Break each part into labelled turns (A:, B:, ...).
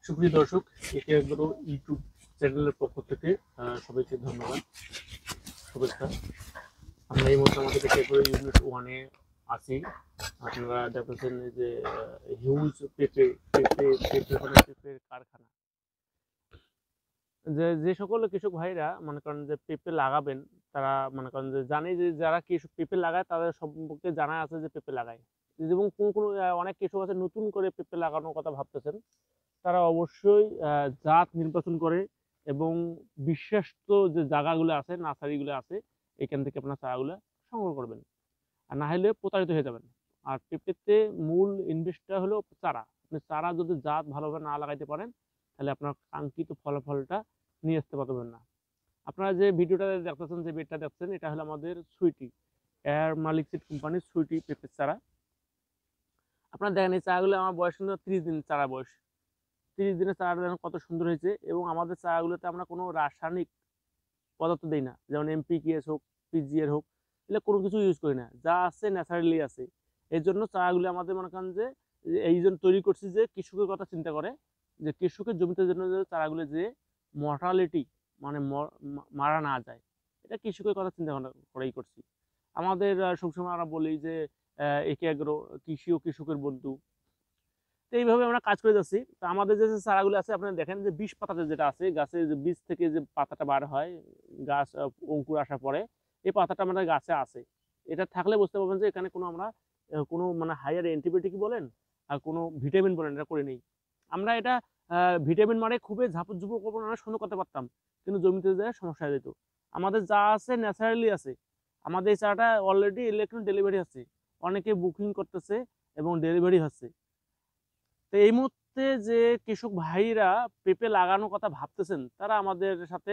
A: সুপ্রিয় দর্শক, একে একবারও ইউটিউব চ্যানেলের পক্ষ থেকে সবাইকে ধন্যবাদ, শুভেচ্ছা। আমরা এই মুহূর্তে আমাদের একে একবারও ইউনিট 1-এ আছি। আপনারা দেখতেছেন যে হিউজ পেঁপের কারখানা। যে সকল কৃষক ভাইরা মনে করেন যে পেঁপে লাগাবেন, তারা মনে করেন যে জানে যে যারা কৃষক পেঁপে লাগায় তাদের সম্পর্কে জানা আছে যে পেঁপে লাগায়, এবং কোন কোন অনেক কৃষক আছে নতুন করে পেঁপে লাগানোর কথা ভাবতেছেন। তারা অবশ্যই জাত নির্বাচন করে এবং বিশ্বস্ত যে জায়গাগুলো আছে, নার্সারিগুলো আছে, এখান থেকে আপনার চারাগুলো সংগ্রহ করবেন। আর না হলে প্রতারিত হয়ে যাবেন। আর পেঁপেতে মূল ইনভেস্টটা হলো চারা। আপনি চারা যদি জাত ভালোভাবে না লাগাইতে পারেন, তাহলে আপনার কাঙ্ক্ষিত ফলাফলটা নিয়ে আসতে পারবেন না। আপনারা যে ভিডিওটা দেখতেছেন, যে বেডটা দেখছেন, এটা হলো আমাদের সুইটি এয়ার মালিক সিড কোম্পানির সুইটি পেঁপের চারা। আপনারা দেখেন এই চারাগুলো আমার বয়স কিন্তু 30 দিন চারা বয়স। 30 দিনের চারা দেখেন কত সুন্দর হয়েছে। এবং আমাদের চারাগুলোতে আমরা কোনো রাসায়নিক পদার্থ দিই না, যেমন এমপিকেএস হোক, পিজিএর হোক, এগুলো কোনো কিছু ইউজ করি না, যা আছে ন্যাচারালি আছে। এর জন্য চারাগুলি আমাদের মনে করেন যে এই জন্য তৈরি করছি যে কৃষকের কথা চিন্তা করে, যে কৃষকের জমিতে জন্য যে চারাগুলো যে মর্টালিটি মানে মারা না যায়, এটা কৃষকের কথা চিন্তা করেই করছি। আমাদের সবসময় আমরা বলি যে একে এগ্রো কৃষি ও কৃষকের বন্ধু। তো এইভাবে আমরা কাজ করে যাচ্ছি। তো আমাদের যে চারাগুলো আছে, আপনারা দেখেন যে বীজ পাতাতে যেটা আছে, গাছের যে বীজ থেকে যে পাতাটা বার হয়, গাছ অঙ্কুর আসার পরে এই পাতাটা আমাদের গাছে আছে। এটা থাকলে বুঝতে পারবেন যে এখানে কোনো আমরা কোনো মানে হায়ার অ্যান্টিবায়োটিক বলেন আর কোনো ভিটামিন বলেন, এটা করে নেই আমরা। এটা ভিটামিন মারে খুবই ঝাপড় ঝুপড় করবো না, সুন্দর করতে পারতাম, কিন্তু জমিতে যায় সমস্যা হয়ে যেত। আমাদের যা আছে ন্যাচারালি আছে। আমাদের এই চারাটা অলরেডি ইলেকট্রনিক ডেলিভারি আছে, অনেকে বুকিং করতেছে এবং ডেলিভারি হচ্ছে। তো এই মুহূর্তে যে কৃষক ভাইরা পেঁপে লাগানোর কথা ভাবতেছেন, তারা আমাদের সাথে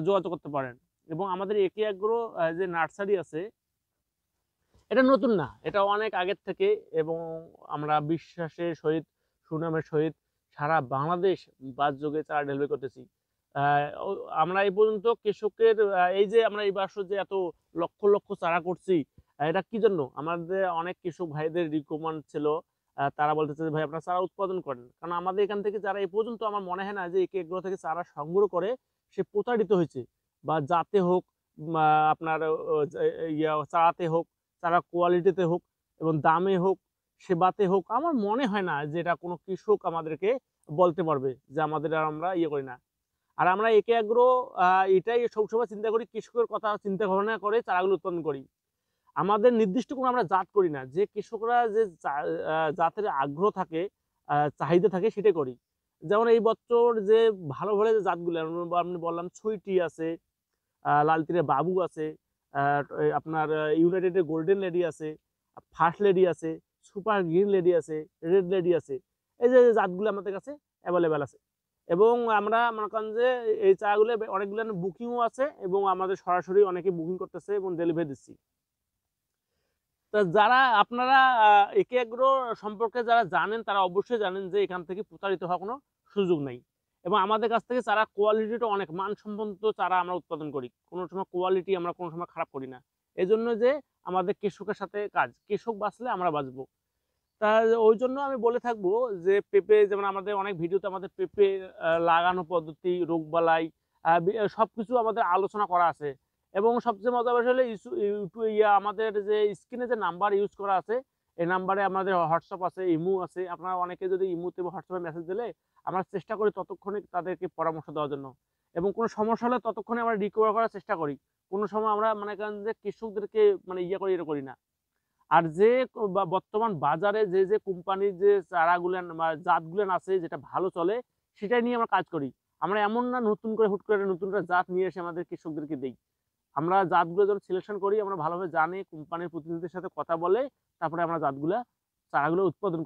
A: যোগাযোগ করতে পারেন। এবং আমাদের একে এগ্রো যে নার্সারি আছে, এটা নতুন না, এটা অনেক আগের থেকে। এবং আমরা বিশ্বাসের সহিত, সুনামের সহিত সারা বাংলাদেশ বাসযোগে চারা ডেলিভারি করতেছি। আমরা এই পর্যন্ত কৃষকের এই যে আমরা এই বছর যে এত লক্ষ লক্ষ চারা করছি, এটা কি জন্য? আমাদের অনেক কৃষক ভাইদের রিকমেন্ড ছিল। তারা বলতেছে যে ভাই আপনারা চারা উৎপাদন করেন, কারণ আমাদের এখান থেকে যারা এই পর্যন্ত আমার মনে হয় না যে একে এগ্রো থেকে চারা সংগ্রহ করে সে প্রতারিত হয়েছে, বা জাতে হোক, আপনার চারাতে হোক, চারা কোয়ালিটিতে হোক, এবং দামে হোক, সেবাতে হোক, আমার মনে হয় না যে এটা কোনো কৃষক আমাদেরকে বলতে পারবে যে আমাদের আর আমরা করি না। আর আমরা একে এগ্রো এটাই সবসময় চিন্তা করি, কৃষকের কথা চিন্তা ভাবনা করে চারাগুলো উৎপাদন করি। আমাদের নির্দিষ্ট কোনো আমরা জাত করি না, যে কৃষকরা যে জাতের আগ্রহ থাকে, চাহিদা থাকে, সেটাই করি। যেমন এই বছর যে ভালো ভালো যে জাতগুলো আমি বললাম, সুইটি আছে, লালতিরে বাবু আছে, আপনার ইউনাইটেডের গোল্ডেন লেডি আছে, ফার্স্ট লেডি আছে, সুপার গ্রিন লেডি আছে, রেড লেডি আছে। এই যে জাতগুলো আমাদের কাছে অ্যাভেলেবেল আছে। এবং আমরা মনে করেন যে এই চাগুলো অনেকগুলো বুকিংও আছে, এবং আমাদের সরাসরি অনেকে বুকিং করতেছে এবং ডেলিভারি দিচ্ছি। তা যারা আপনারা একে এগ্রো সম্পর্কে যারা জানেন, তারা অবশ্যই জানেন যে এখান থেকে প্রতারিত হওয়ার কোনো সুযোগ নেই। এবং আমাদের কাছ থেকে চারা কোয়ালিটিটা অনেক মানসম্পন্ন চারা আমরা উৎপাদন করি, কোনো সময় কোয়ালিটি আমরা কোনো সময় খারাপ করি না। এই জন্য যে আমাদের কৃষকের সাথে কাজ, কৃষক বাঁচলে আমরা বাঁচবো। তা ওই জন্য আমি বলে থাকবো যে পেঁপে, যেমন আমাদের অনেক ভিডিওতে আমাদের পেঁপে লাগানো পদ্ধতি, রোগবালাই, সবকিছু আমাদের আলোচনা করা আছে। এবং সবচেয়ে মজা বিষয় হলো আমাদের যে স্ক্রিনে যে নাম্বার ইউজ করা আছে, এই নাম্বারে আমাদের হোয়াটসঅ্যাপ আছে, ইমো আছে। আপনারা অনেকে যদি ইমোতে বা হোয়াটসঅ্যাপে মেসেজ দিলে, আমরা চেষ্টা করি ততক্ষণে তাদেরকে পরামর্শ দেওয়ার জন্য। এবং কোনো সমস্যা হলে ততক্ষণে আমরা রিকভার করার চেষ্টা করি। কোনো সময় আমরা মনে করেন যে কৃষকদেরকে মানে এটা করি না। আর যে বর্তমান বাজারে যে যে কোম্পানির যে চারাগুলেন বা জাতগুলেন আছে, যেটা ভালো চলে, সেটাই নিয়ে আমরা কাজ করি। আমরা এমন না নতুন করে হুট করে নতুন একটা জাত নিয়ে এসে আমাদের কৃষকদেরকে দিই। আমরা জাতগুলো যখন সিলেকশন করি, আমরা ভালোভাবে জানি, কোম্পানির প্রতিনিধিদের সাথে কথা বলে তারপরে আমরা চারাগুলো উৎপাদন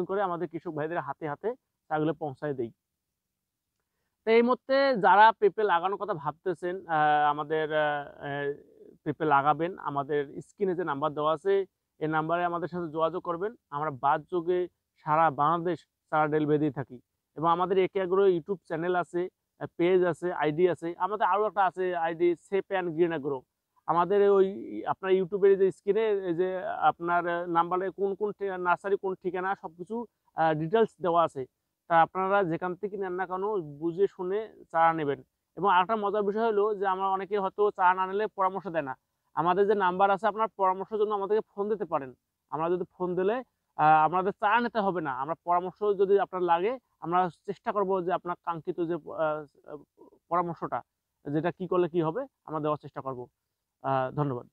A: করে আমাদের কৃষক ভাইদের হাতে হাতে চারাগুলো পৌঁছায় দিই। তো এই মুহূর্তে যারা পেঁপে লাগানোর কথা ভাবতেছেন, আমাদের পেঁপে লাগাবেন, আমাদের স্ক্রিনে যে নাম্বার দেওয়া আছে, এই নাম্বারে আমাদের সাথে যোগাযোগ করবেন। আমরা বাসযোগে সারা বাংলাদেশ চারা ডেলিভারি দিয়ে থাকি। এবং আমাদের একে এগ্রো ইউটিউব চ্যানেল আছে, পেজ আছে, আইডি আছে। আমাদের আরও একটা আছে ID, shape and green agro. আমাদের ওই আপনার ইউটিউবের যে স্ক্রিনে যে আপনার নাম্বারে কোন কোন নার্সারি, কোন ঠিকানা, সবকিছু ডিটেলস দেওয়া আছে। তা আপনারা যেখান থেকে নেন না কেন বুঝে শুনে চারা নেবেন। এবং আরেকটা মজার বিষয় হলো যে আমরা অনেকে হয়তো চারা না নিলে পরামর্শ দেয় না। আমাদের যে নাম্বার আছে আপনার পরামর্শের জন্য আমাদেরকে ফোন দিতে পারেন। আমরা যদি ফোন দিলে আপনাদের চারা নিতে হবে না। আমরা পরামর্শ যদি আপনার লাগে আমরা চেষ্টা করব যে আপনার কাঙ্ক্ষিত যে আ আ পরামর্শটা যেটা কি করলে কি হবে আমরা দেওয়ার চেষ্টা করব। ধন্যবাদ।